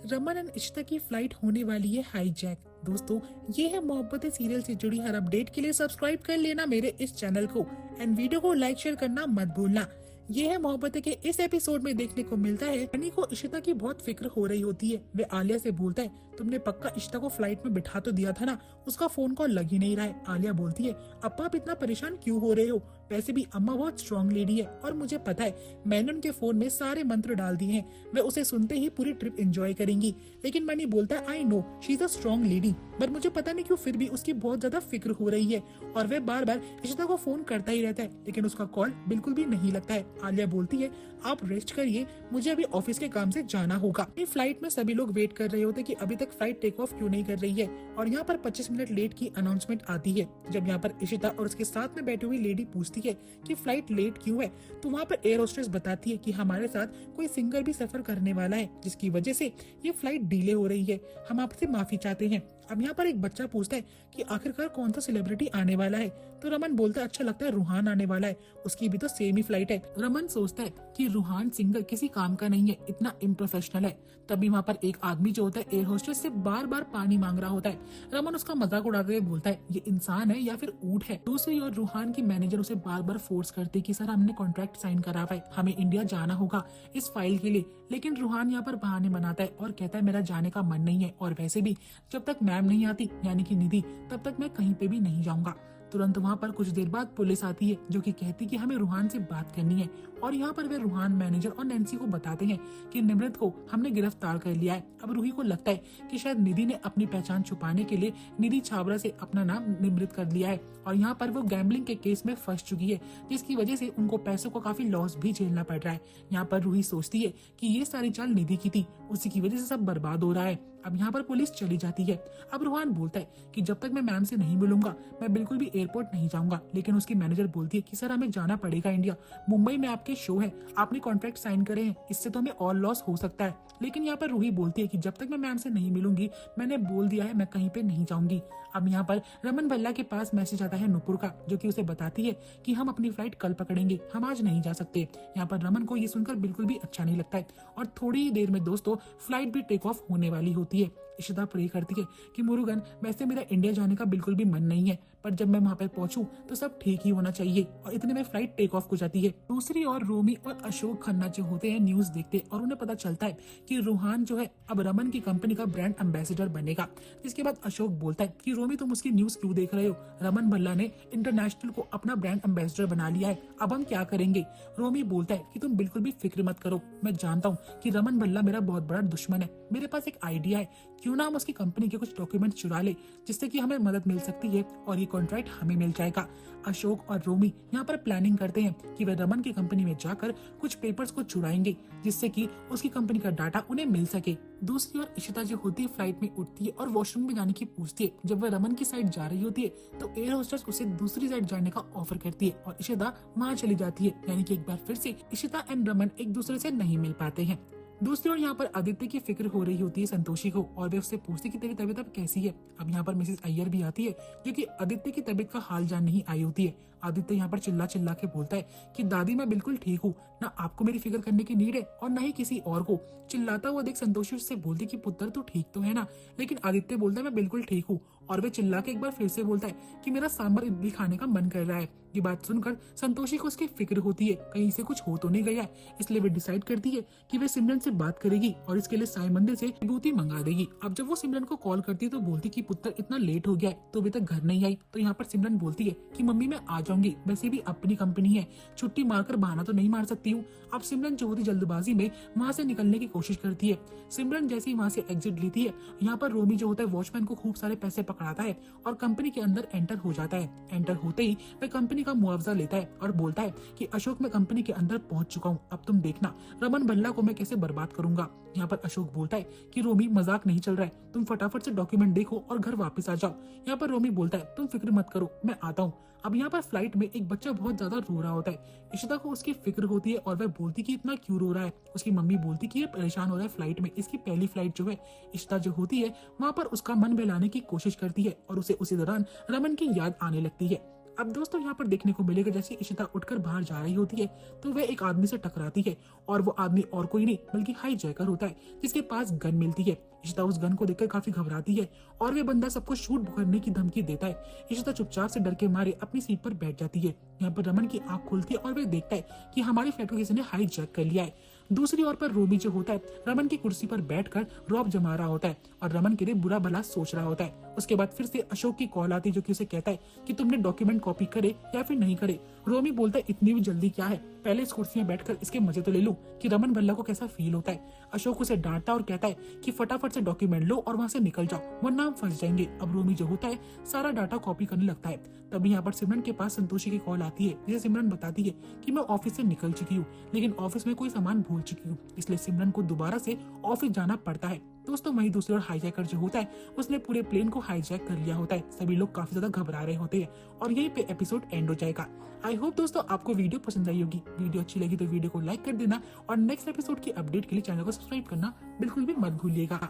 Raman and Ishita की flight होने वाली है हाईजैक। दोस्तों, ये है मोहब्बत सीरियल से जुड़ी हर अपडेट के लिए सब्सक्राइब कर लेना मेरे इस चैनल को एंड वीडियो को लाइक शेयर करना मत भूलना। ये है मोहब्बत के इस एपिसोड में देखने को मिलता है रनी को इशिता की बहुत फिक्र हो रही होती है। वे आलिया से बोलता है, तुमने पक्का इशिता को फ्लाइट में बिठा तो दिया था ना, उसका फोन कॉल लग ही नहीं रहा है। आलिया बोलती है, अप्पा आप इतना परेशान क्यों हो रहे हो? वैसे भी अम्मा बहुत स्ट्रॉन्ग लेडी है और मुझे पता है मैंने उनके फोन में सारे मंत्र डाल दिए हैं। वे उसे सुनते ही पूरी ट्रिप एंजॉय करेंगी। लेकिन मनी बोलता है, I know she is a strong lady, but मुझे पता नहीं क्यों फिर भी उसकी बहुत ज्यादा फिक्र हो रही है और वह बार बार इशिता को फोन करता ही रहता है लेकिन उसका कॉल बिल्कुल भी नहीं लगता है। आलिया बोलती है, आप रेस्ट करिए, मुझे अभी ऑफिस के काम से जाना होगा। फ्लाइट में सभी लोग वेट कर रहे होते कि अभी तक फ्लाइट टेक ऑफ क्यों नहीं कर रही है और यहाँ पर 25 मिनट लेट की अनाउंसमेंट आती है। जब यहाँ पर इशिता और उसके साथ में बैठी हुई लेडी पूछती है कि फ्लाइट लेट क्यों है, तो वहाँ पर एयर होस्टेस बताती है कि हमारे साथ कोई सिंगर भी सफर करने वाला है जिसकी वजह से ये फ्लाइट डिले हो रही है, हम आपसे माफी चाहते हैं। अब यहाँ पर एक बच्चा पूछता है कि आखिरकार कौन सा सेलिब्रिटी आने वाला है, तो रमन बोलता है, अच्छा लगता है रूहान आने वाला है, उसकी भी तो सेम ही फ्लाइट है। रमन सोचता है कि रूहान सिंगर किसी काम का नहीं है, इतना इम्प्रोफेशनल है। तभी वहाँ पर एक आदमी जो होता है एयर होस्टेस से बार बार पानी मांग रहा होता है। रमन उसका मजाक उड़ाते हुए बोलता है, ये इंसान है या फिर ऊंट है। दूसरी ओर रूहान की मैनेजर उसे बार बार फोर्स करती कि सर हमने कॉन्ट्रैक्ट साइन करा हुआ है, हमें इंडिया जाना होगा इस फाइल के लिए। लेकिन रूहान यहाँ पर बहाने बनाता है और कहता है मेरा जाने का मन नहीं है और वैसे भी जब तक मैम नहीं आती यानी कि निधि तब तक मैं कहीं पे भी नहीं जाऊंगा। तुरंत वहाँ पर कुछ देर बाद पुलिस आती है जो कि कहती कि हमें रूहान से बात करनी है और यहाँ पर वे रूहान मैनेजर और नैन्सी को बताते हैं कि निमृत को हमने गिरफ्तार कर लिया है। अब रूही को लगता है कि शायद निधि ने अपनी पहचान छुपाने के लिए निधि छाबरा से अपना नाम निमृत कर लिया है और यहाँ पर वो गैम्बलिंग के केस में फंस चुकी है जिसकी वजह से उनको पैसों का काफी लॉस भी झेलना पड़ रहा है। यहाँ पर रूही सोचती है कि ये सारी चाल निधि की थी, उसी की वजह से सब बर्बाद हो रहा है। अब यहाँ पर पुलिस चली जाती है। अब रूहान बोलता है कि जब तक मैं मैम से नहीं मिलूंगा मैं बिल्कुल भी एयरपोर्ट नहीं जाऊंगा। लेकिन उसकी मैनेजर बोलती है कि सर हमें जाना पड़ेगा इंडिया, मुंबई में आपके शो है, आपने कॉन्ट्रैक्ट साइन करे हैं, इससे तो हमें और लॉस हो सकता है। लेकिन यहाँ पर रूही बोलती है कि जब तक मैं मैम से नहीं मिलूंगी मैंने बोल दिया है मैं कहीं पे नहीं जाऊंगी। अब यहाँ पर रमन भल्ला के पास मैसेज आता है नुपुर का जो कि उसे बताती है कि हम अपनी फ्लाइट कल पकड़ेंगे, हम आज नहीं जा सकते। यहाँ पर रमन को ये सुनकर बिल्कुल भी अच्छा नहीं लगता है और थोड़ी ही देर में दोस्तों फ्लाइट भी टेक ऑफ होने वाली होती है। इशिता प्रे करती है कि मुरुगन वैसे मेरा इंडिया जाने का बिल्कुल भी मन नहीं है पर जब मैं वहाँ पर पहुंचूं तो सब ठीक ही होना चाहिए और इतने में फ्लाइट टेक ऑफ हो जाती है। दूसरी ओर रोमी और अशोक खन्ना जो होते हैं न्यूज देखते और उन्हें पता चलता है कि रूहान जो है अब रमन की कंपनी का ब्रांड एम्बेसडर बनेगा। जिसके बाद अशोक बोलता है कि रोमी तुम उसकी न्यूज क्यों देख रहे हो, रमन भल्ला ने इंटरनेशनल को अपना ब्रांड एम्बेसडर बना लिया है, अब हम क्या करेंगे। रोमी बोलता है कि तुम बिल्कुल भी फिक्र मत करो, मैं जानता हूँ कि रमन भल्ला मेरा बहुत बड़ा दुश्मन है, मेरे पास एक आइडिया है, क्यों ना हम उसकी कंपनी के कुछ डॉक्यूमेंट चुरा ले जिससे कि हमें मदद मिल सकती है और ये कॉन्ट्रैक्ट हमें मिल जाएगा। अशोक और रोमी यहाँ पर प्लानिंग करते हैं कि वे रमन की कंपनी में जाकर कुछ पेपर्स को चुराएंगे जिससे कि उसकी कंपनी का डाटा उन्हें मिल सके। दूसरी ओर इशिता जो होती है फ्लाइट में उठती है और वॉशरूम में जाने की पूछती है। जब वह रमन की साइड जा रही होती है तो एयर होस्टेस उसे दूसरी साइड जाने का ऑफर करती है और इशिता वहाँ चली जाती है, यानी कि एक बार फिर से इशिता एंड रमन एक दूसरे से नहीं मिल पाते हैं। दूसरी ओर यहाँ पर आदित्य की फिक्र हो रही होती है संतोषी को और वे उससे पूछती कि तेरी तबीयत अब कैसी है। अब यहाँ पर मिसेस अय्यर भी आती है जो कि आदित्य की तबीयत का हाल जानने ही आई होती है। आदित्य यहाँ पर चिल्ला चिल्ला के बोलता है कि दादी मैं बिल्कुल ठीक हूँ, ना आपको मेरी फिक्र करने की नीड है और न ही किसी और को। चिल्लाता हुआ देख संतोषी उससे बोलती कि पुत्र तू ठीक तो है ना, लेकिन आदित्य बोलता है मैं बिल्कुल ठीक हूँ और वे चिल्ला के एक बार फिर से बोलता है कि मेरा सांभर इडली खाने का मन कर रहा है। ये बात सुनकर संतोषी को उसकी फिक्र होती है कहीं से कुछ हो तो नहीं गया, इसलिए वे डिसाइड करती है कि वे सिमरन से बात करेगी और इसके लिए साई मंदिर से विभूति मंगा देगी। अब जब वो सिमरन को कॉल करती है तो बोलती कि पुत्र इतना लेट हो गया है तो अभी तक घर नहीं आई। तो यहाँ पर सिमरन बोलती है कि मम्मी मैं आ जाऊंगी, वैसे भी अपनी कंपनी है, छुट्टी मारकर बहाना तो नहीं मार सकती हूँ। अब सिमरन जो होती जल्दबाजी में वहाँ से निकलने की कोशिश करती है। सिमरन जैसे ही वहाँ से एग्जिट लेती है यहाँ पर रोमी जो होता है वॉचमैन को खूब सारे पैसे पकड़ाता है और कंपनी के अंदर एंटर हो जाता है। एंटर होते ही वह कंपनी का मुआवजा लेता है और बोलता है कि अशोक मैं कंपनी के अंदर पहुंच चुका हूँ, अब तुम देखना रमन भल्ला को मैं कैसे बर्बाद करूंगा। यहाँ पर अशोक बोलता है कि रोमी मजाक नहीं चल रहा है, तुम फटाफट से डॉक्यूमेंट देखो और घर वापस आ जाओ। यहाँ पर रोमी बोलता है तुम फिक्र मत करो मैं आता हूँ। अब यहाँ पर फ्लाइट में एक बच्चा बहुत ज्यादा रो रहा होता है। इशिता को उसकी फिक्र होती है और वह बोलती कि इतना क्यों रो रहा है। उसकी मम्मी बोलती कि ये परेशान हो रहा है फ्लाइट में, इसकी पहली फ्लाइट जो है। इशिता जो होती है वहाँ पर उसका मन बहलाने की कोशिश करती है और उसे उसी दौरान रमन की याद आने लगती है। अब दोस्तों यहाँ पर देखने को मिलेगा जैसे इशिता उठकर बाहर जा रही होती है तो वह एक आदमी से टकराती है और वो आदमी और कोई नहीं बल्कि हाईजैकर होता है जिसके पास गन मिलती है। इशिता उस गन को देखकर काफी घबराती है और वे बंदा सबको शूट करने की धमकी देता है। इशिता चुपचाप से डर के मारे अपनी सीट पर बैठ जाती है। यहाँ पर रमन की आंख खुलती है और वे देखता है कि हमारी फ्लैट को किसी ने हाईजैक कर लिया है। दूसरी ओर पर रोमी जो होता है रमन की कुर्सी पर बैठकर रौब जमा रहा होता है और रमन के लिए बुरा भला सोच रहा होता है। उसके बाद फिर से अशोक की कॉल आती है जो कि उसे कहता है कि तुमने डॉक्यूमेंट कॉपी करे या फिर नहीं करे। रोमी बोलता है इतनी भी जल्दी क्या है, पहले इस कुर्सी में बैठकर इसके मजे तो ले लूं कि रमन भल्ला को कैसा फील होता है। अशोक उसे डांटता और कहता है कि फटाफट से डॉक्यूमेंट लो और वहां से निकल जाओ वरना हम फंस जाएंगे। अब रोमी जो होता है सारा डाटा कॉपी करने लगता है। तभी यहाँ पर सिमरन के पास संतोषी की कॉल आती है जिसे सिमरन बताती है कि मैं ऑफिस से निकल चुकी हूँ लेकिन ऑफिस में कोई सामान भूल चुकी हूँ, इसलिए सिमरन को दोबारा से ऑफिस जाना पड़ता है। दोस्तों वहीं दूसरी ओर हाईजैकर जो होता है उसने पूरे प्लेन को हाईजैक कर लिया होता है। सभी लोग काफी ज्यादा घबरा रहे होते हैं और यहीं पे एपिसोड एंड हो जाएगा। आई होप दोस्तों आपको वीडियो पसंद आई होगी। वीडियो अच्छी लगी तो वीडियो को लाइक कर देना और नेक्स्ट एपिसोड की अपडेट के लिए चैनल को सब्सक्राइब करना बिल्कुल भी मत भूलिएगा।